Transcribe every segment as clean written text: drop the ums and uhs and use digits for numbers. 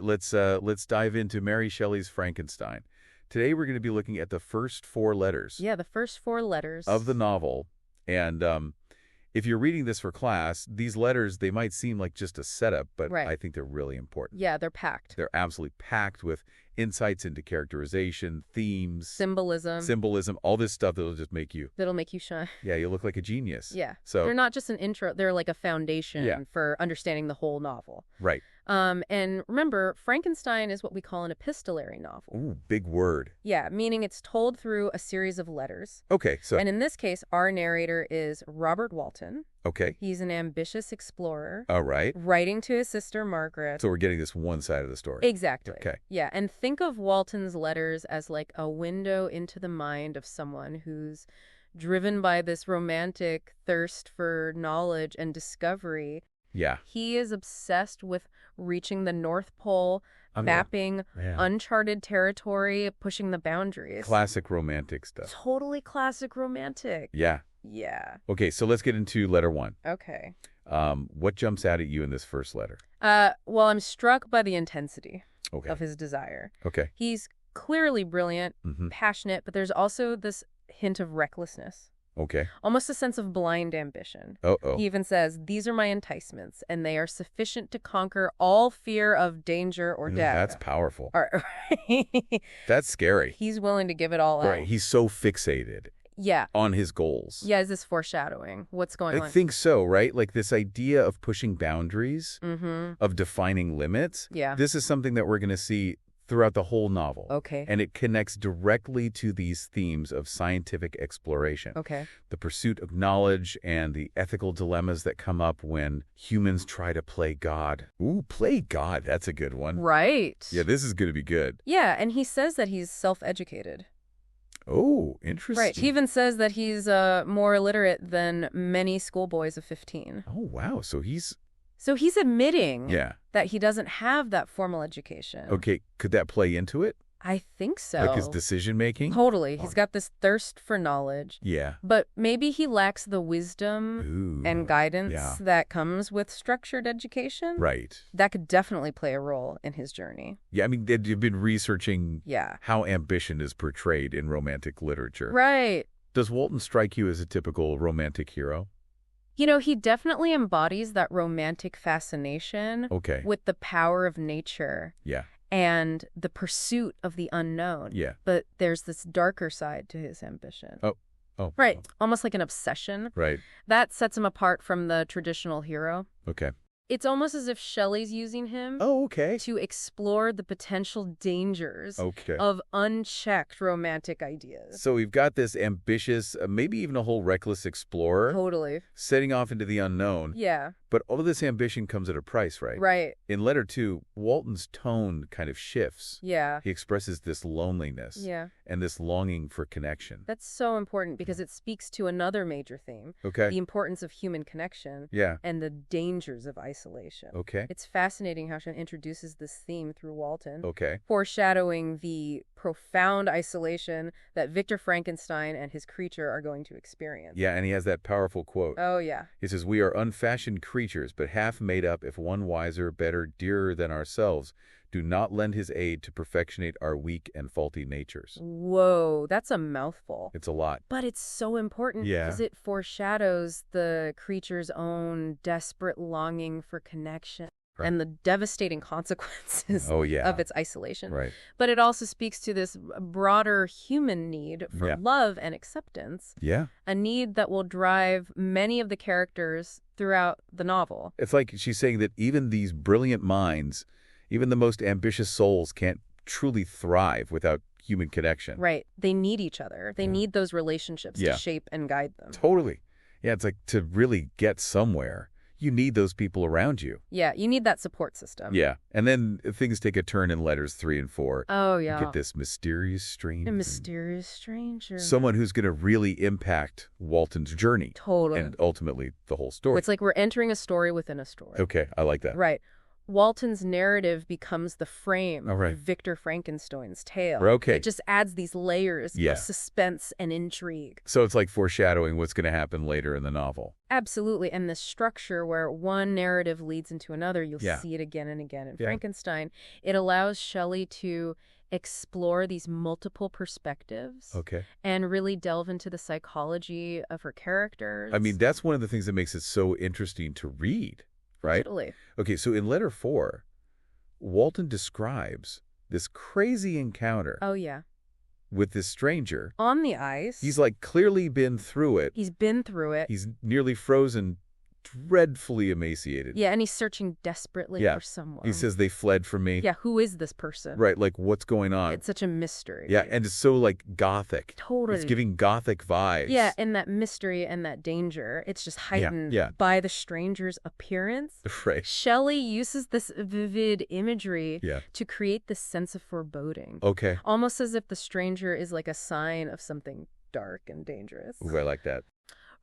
right, let's dive into Mary Shelley's Frankenstein. Today we're going to be looking at the first four letters Yeah, the first four letters. of the novel. And if you're reading this for class, these letters, they might seem like just a setup, but Right. I think they're really important. Yeah, they're packed. They're absolutely packed with insights into characterization, themes, Symbolism. all this stuff that'll just make you, That'll make you shine. yeah, you look like a genius. Yeah. So, They're not just an intro. They're like a foundation Yeah. for understanding the whole novel. right. And remember, Frankenstein is what we call an epistolary novel. Ooh, big word. Yeah, meaning it's told through a series of letters. Okay, so, And in this case, our narrator is Robert Walton. okay, He's an ambitious explorer, all right. writing to his sister Margaret. So we're getting this one side of the story. Exactly. Okay. Yeah, and think of Walton's letters as like a window into the mind of someone who's driven by this romantic thirst for knowledge and discovery. Yeah. He is obsessed with reaching the North Pole, mapping Yeah. uncharted territory, pushing the boundaries. Classic romantic stuff. Totally classic romantic. Yeah. Yeah. Okay, so let's get into letter one. Okay. What jumps out at you in this first letter? Well, I'm struck by the intensity Okay. of his desire. Okay. He's clearly brilliant, Mm-hmm. passionate, but there's also this hint of recklessness, Okay. almost a sense of blind ambition. Uh-oh. He even says, "These are my enticements, and they are sufficient to conquer all fear of danger or death." That's powerful. Or- That's scary. He's willing to give it all Right. out. He's so fixated Yeah. on his goals. Yeah, is this foreshadowing? What's going I on? think so, right? Like this idea of pushing boundaries, Mm-hmm. of defining limits. Yeah. This is something that we're going to see throughout the whole novel. Okay. And it connects directly to these themes of scientific exploration. Okay. The pursuit of knowledge and the ethical dilemmas that come up when humans try to play God. Ooh, play God. That's a good one. Right. Yeah, this is going to be good. Yeah, and he says that he's self-educated. Oh, interesting. Right. He even says that he's more illiterate than many schoolboys of 15. Oh, wow. So he's... So he's admitting Yeah. that he doesn't have that formal education. Okay, could that play into it? I think so. Like his decision-making? Totally. He's got this thirst for knowledge. Yeah. But maybe he lacks the wisdom Ooh. and guidance yeah. that comes with structured education. Right. That could definitely play a role in his journey. Yeah, I mean, you've been researching Yeah. how ambition is portrayed in romantic literature. Right. Does Walton strike you as a typical romantic hero? You know, he definitely embodies that romantic fascination Okay. with the power of nature Yeah. and the pursuit of the unknown. Yeah. But there's this darker side to his ambition. Oh. Right. Almost like an obsession. Right. That sets him apart from the traditional hero. Okay. It's almost as if Shelley's using him Oh, okay. to explore the potential dangers Okay. of unchecked romantic ideas. So we've got this ambitious, maybe even a whole reckless explorer Totally. setting off into the unknown. Yeah. But all of this ambition comes at a price, right? Right. In letter 2, Walton's tone kind of shifts. Yeah. He expresses this loneliness Yeah. and this longing for connection. That's so important because it speaks to another major theme, Okay. the importance of human connection Yeah. and the dangers of isolation. Okay. It's fascinating how she introduces this theme through Walton, Okay. foreshadowing the profound isolation that Victor Frankenstein and his creature are going to experience. Yeah, and he has that powerful quote. Oh, yeah. He says, "We are unfashioned creatures, but half made up if one wiser, better, dearer than ourselves do not lend his aid to perfectionate our weak and faulty natures." Whoa, that's a mouthful. It's a lot. But it's so important Yeah. because it foreshadows the creature's own desperate longing for connection Right. and the devastating consequences Oh, yeah. of its isolation. Right. But it also speaks to this broader human need for Yeah. love and acceptance, Yeah. a need that will drive many of the characters throughout the novel. It's like she's saying that even these brilliant minds, even the most ambitious souls can't truly thrive without human connection. Right. They need each other. They Yeah. need those relationships Yeah. to shape and guide them. Totally. Yeah, it's like to really get somewhere, you need those people around you. Yeah, you need that support system. Yeah. And then things take a turn in letters 3 and 4. Oh, You yeah. get this mysterious stranger. A mysterious stranger. Someone who's going to really impact Walton's journey. Totally. And ultimately the whole story. It's like we're entering a story within a story. Okay, I like that. Right. Walton's narrative becomes the frame All right. of Victor Frankenstein's tale. Okay. It just adds these layers Yeah. of suspense and intrigue. So it's like foreshadowing what's going to happen later in the novel. Absolutely. And this structure where one narrative leads into another, you'll Yeah. see it again and again in Yeah. Frankenstein. It allows Shelley to explore these multiple perspectives Okay. and really delve into the psychology of her characters. I mean, that's one of the things that makes it so interesting to read, right? Totally. Okay, so in letter 4, Walton describes this crazy encounter Oh, yeah. with this stranger. On the ice. He's like clearly been through it. He's been through it. He's nearly frozen, dreadfully emaciated. Yeah, and he's searching desperately Yeah. for someone. He says they fled from me. Yeah, who is this person? Right, like what's going on? It's such a mystery. Yeah, and it's so like gothic. Totally. It's giving gothic vibes. Yeah, and that mystery and that danger, it's just heightened yeah. by the stranger's appearance. Right. Shelley uses this vivid imagery Yeah. to create this sense of foreboding. Okay. Almost as if the stranger is like a sign of something dark and dangerous. Ooh, I like that.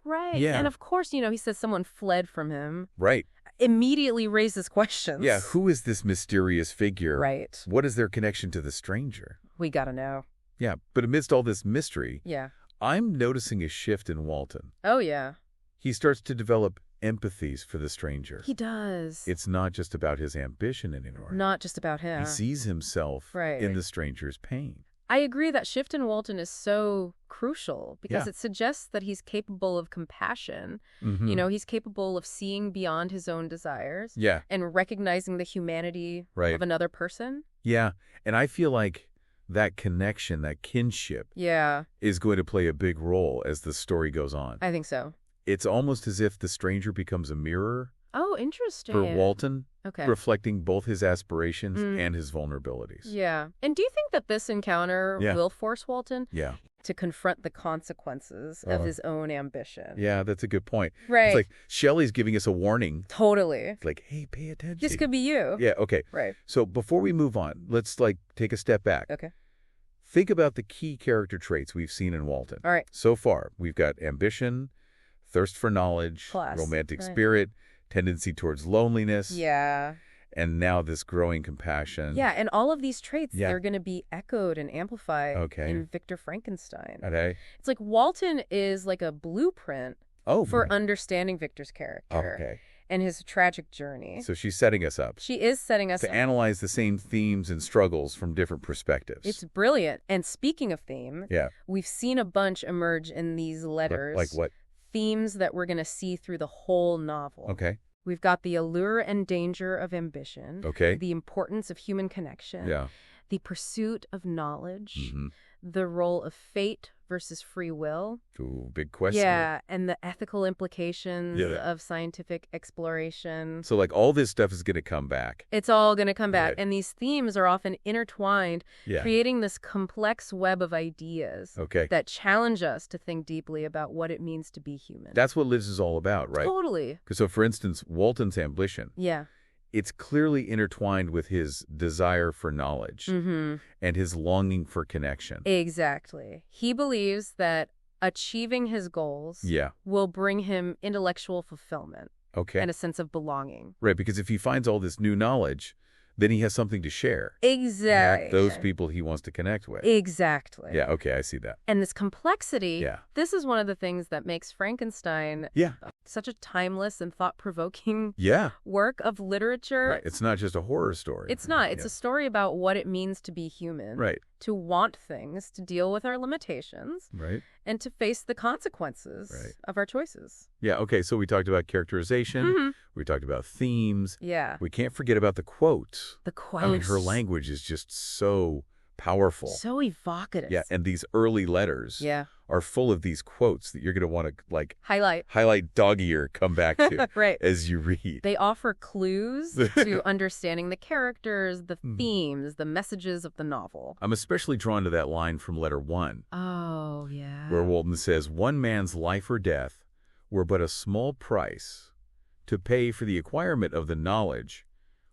Right. Yeah. And of course, he says someone fled from him. Right. Immediately raises questions. Yeah, who is this mysterious figure? Right. What is their connection to the stranger? We gotta know. Yeah, but amidst all this mystery, Yeah. I'm noticing a shift in Walton. Oh, yeah. He starts to develop empathies for the stranger. He does. It's not just about his ambition anymore. Not just about him. He sees himself Right. in the stranger's pain. I agree that shift in Walton is so crucial because Yeah. it suggests that he's capable of compassion. Mhm. He's capable of seeing beyond his own desires Yeah, and recognizing the humanity Right. of another person. yeah. And I feel like that connection, that kinship, Yeah, is going to play a big role as the story goes on. I think so. It's almost as if the stranger becomes a mirror Oh, interesting. for Walton, Okay. reflecting both his aspirations and his vulnerabilities. Yeah. And do you think that this encounter Yeah. will force Walton Yeah. to confront the consequences of his own ambition? Yeah, that's a good point. Right. It's like Shelley's giving us a warning. Totally. It's like, hey, pay attention. This could be you. Yeah, okay. Right. So before we move on, let's take a step back. Okay. Think about the key character traits we've seen in Walton. All right. So far, we've got ambition, thirst for knowledge, Plus, romantic right. spirit, tendency towards loneliness, Yeah. and now this growing compassion. Yeah, and all of these traits, Yeah. they're going to be echoed and amplified Okay. in Victor Frankenstein. Okay. It's like Walton is like a blueprint Oh, for understanding Victor's character okay. and his tragic journey. So she's setting us up She is setting us to up. analyze the same themes and struggles from different perspectives. It's brilliant. And speaking of theme, yeah. we've seen a bunch emerge in these letters. Like what? Themes that we're going to see through the whole novel. Okay. We've got the allure and danger of ambition. Okay. The importance of human connection. Yeah. The pursuit of knowledge. Mhm. The role of fate versus free will. Ooh, big question. Yeah, and the ethical implications Yeah. of scientific exploration. So all this stuff is going to come back. It's all going to come back. Right. And these themes are often intertwined, Yeah. creating this complex web of ideas Okay. that challenge us to think deeply about what it means to be human. That's what Liz is all about, right? Totally. So, for instance, Walton's ambition, Yeah. it's clearly intertwined with his desire for knowledge and his longing for connection. Exactly. He believes that achieving his goals Yeah. will bring him intellectual fulfillment Okay. and a sense of belonging. Right, because if he finds all this new knowledge, then he has something to share. Exactly. Those people he wants to connect with. Exactly. Yeah, okay, I see that. And this complexity, Yeah. this is one of the things that makes Frankenstein Yeah. such a timeless and thought-provoking Yeah. work of literature. Right. It's not just a horror story. It's not. It's Yeah. a story about what it means to be human, Right. to want things, to deal with our limitations, Right. and to face the consequences Right. of our choices. Yeah, okay, so we talked about characterization. Mhm. We talked about themes. Yeah. We can't forget about the quotes. The quotes. I mean, her language is just so powerful. So evocative. Yeah, and these early letters Yeah. are full of these quotes that you're going to want to Highlight. dog ear, come back to Right. as you read. They offer clues to understanding the characters, the themes, the messages of the novel. I'm especially drawn to that line from letter 1, Oh, yeah. where Walton says, "One man's life or death were but a small price to pay for the acquirement of the knowledge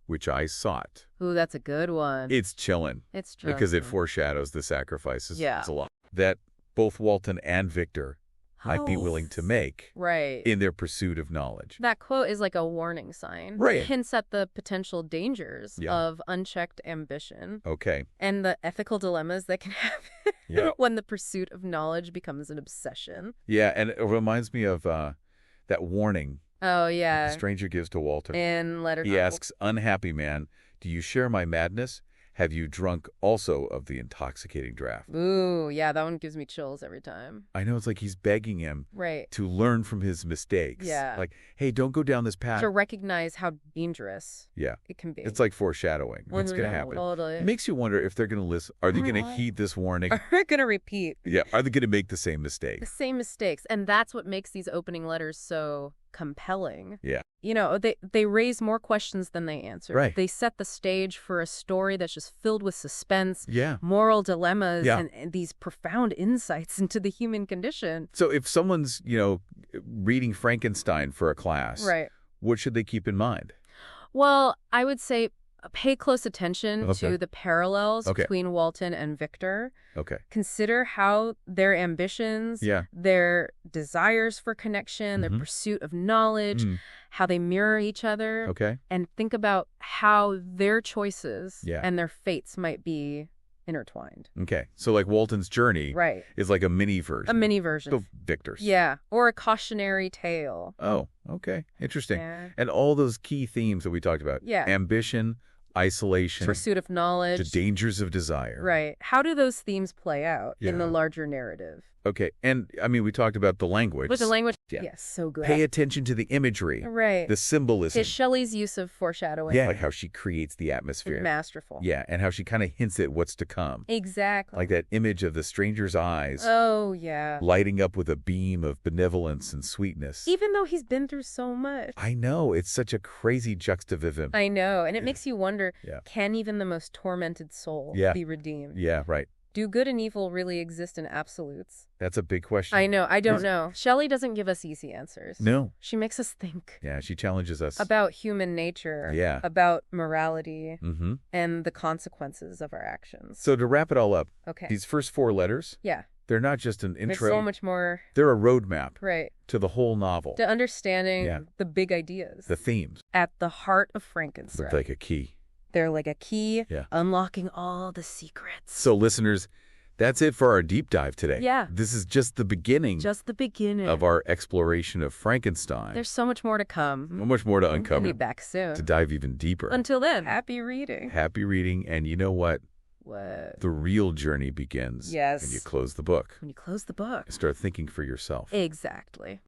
which I sought." Ooh, that's a good one. It's chilling It's true. because it foreshadows the sacrifices. Yeah. It's a lot. That both Walton and Victor might be willing to make Right. in their pursuit of knowledge. That quote is like a warning sign. Right. It hints at the potential dangers Yeah. of unchecked ambition Okay. and the ethical dilemmas that can happen Yeah. when the pursuit of knowledge becomes an obsession. Yeah, and it reminds me of that warning Oh, the yeah. stranger gives to Walter. In letter He asks, "Unhappy man, do you share my madness? Have you drunk also of the intoxicating draught?" Ooh, yeah, that one gives me chills every time. I know, it's like he's begging him Right. to learn from his mistakes. Yeah. Like, hey, don't go down this path. To recognize how dangerous Yeah. it can be. It's like foreshadowing. What's going to Yeah, happen? Totally. It makes you wonder if they're going to listen. Are they going to heed this warning? Are we going to repeat Yeah. Are they going to make the same the mistake? same mistakes? And that's what makes these opening letters so compelling. Yeah. You know, they raise more questions than they answer. Right. They set the stage for a story that's just filled with suspense, Yeah. moral dilemmas, Yeah. and these profound insights into the human condition. So if someone's, reading Frankenstein for a class, Right. what should they keep in mind? Well, I would say pay close attention Okay. to the parallels Okay. between Walton and Victor. Okay. Consider how their ambitions, Yeah. their desires for connection, their Mhm. pursuit of knowledge, Mm. how they mirror each other, Okay. and think about how their choices Yeah. and their fates might be intertwined. Okay. So like Walton's journey Right. is like a mini version. A mini version. of Victor's. Yeah. Or a cautionary tale. Oh, okay. Interesting. Yeah. And all those key themes that we talked about. Yeah. Ambition, isolation, Pursuit of knowledge. the dangers of desire. Right. How do those themes play out in the Yeah. larger narrative? Okay. And I mean, we talked about the language. With the language? Yeah. Yes, so good. Pay attention to the imagery, Right. the symbolism. Is Shelley's use of foreshadowing Yeah. Like how she creates the atmosphere. masterful? Yeah. And how she kind of hints at what's to come. Exactly. Like that image of the stranger's eyes Oh, yeah. lighting up with a beam of benevolence and sweetness. Even though he's been through so much. I know. It's such a crazy juxtaposition. I know. And it Yeah. makes you wonder, Yeah. can even the most tormented soul Yeah. be redeemed? Yeah, right. Do good and evil really exist in absolutes? That's a big question. I know. I don't Is- know. Shelley doesn't give us easy answers. No. She makes us think Yeah, she challenges us. about human nature, Yeah. about morality, Mm-hmm. and the consequences of our actions. So to wrap it all up, Okay. these first 4 letters, Yeah. they're not just an There's intro. so much more, They're a roadmap right, to the whole novel, to understanding Yeah. the big ideas the themes. at the heart of Frankenstein. Look like a key. They're like a key, Yeah. unlocking all the secrets. So listeners, that's it for our deep dive today. Yeah. This is just the beginning Just the beginning. of our exploration of Frankenstein. There's so much more to come. So much more to We'll uncover, be back soon. to dive even deeper. Until then, happy reading. Happy reading, and you know what? What? The real journey begins Yes. when you close the book When you close the book. and start thinking for yourself. Exactly.